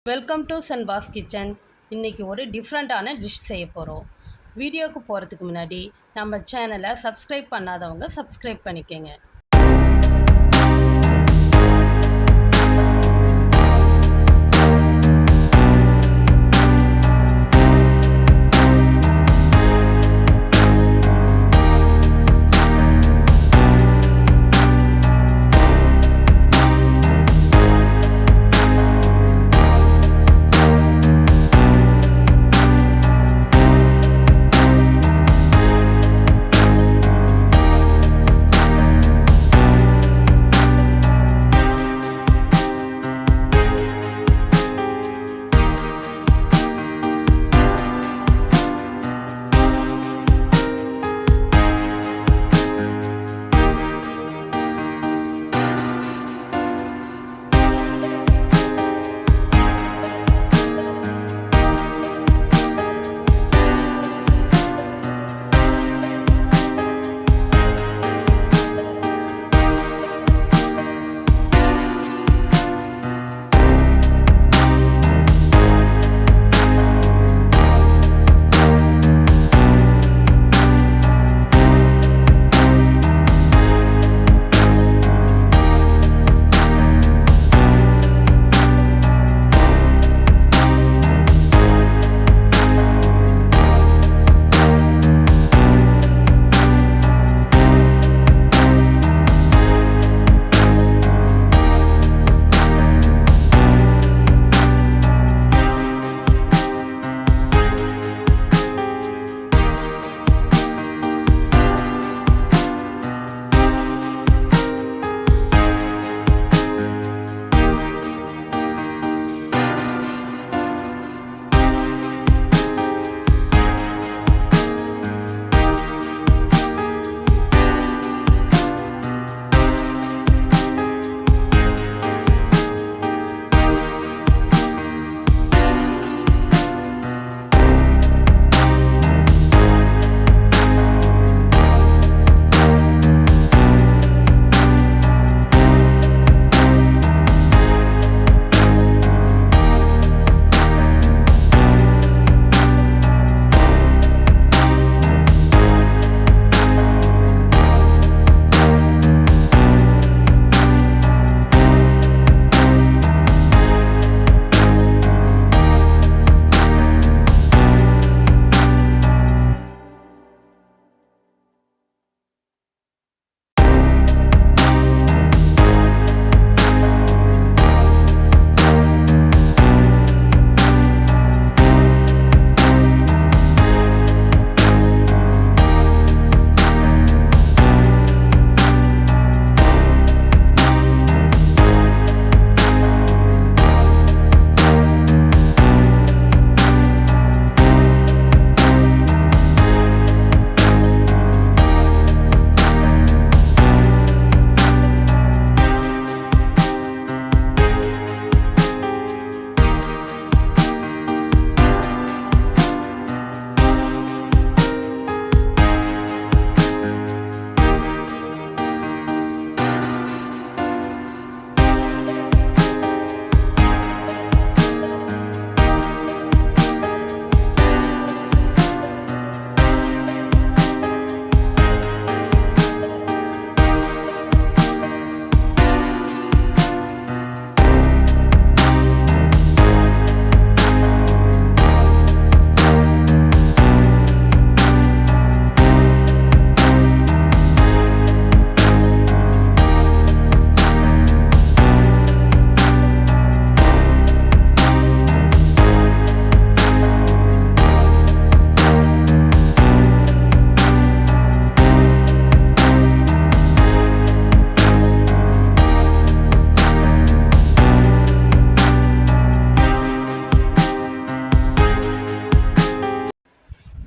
Welcome to சென்பாஸ் kitchen. இன்றைக்கி ஒரு டிஃப்ரெண்ட்டான டிஷ் செய்ய போகிறோம். வீடியோவுக்கு போகிறதுக்கு முன்னாடி நம்ம சேனலை சப்ஸ்கிரைப் பண்ணாதவங்க சப்ஸ்கிரைப் பண்ணிக்கோங்க.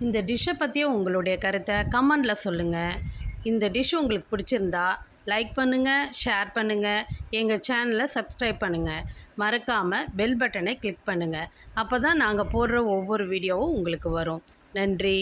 இந்த டிஷ்ஷை பற்றிய உங்களுடைய கருத்தை கமெண்டில் சொல்லுங்கள். இந்த டிஷ் உங்களுக்கு பிடிச்சிருந்தா லைக் பண்ணுங்கள், ஷேர் பண்ணுங்கள், எங்கள் சேனலை சப்ஸ்கிரைப் பண்ணுங்கள். மறக்காமல் பெல் பட்டனை கிளிக் பண்ணுங்கள். அப்போ தான் நாங்கள் போடுற ஒவ்வொரு வீடியோவும் உங்களுக்கு வரும். நன்றி.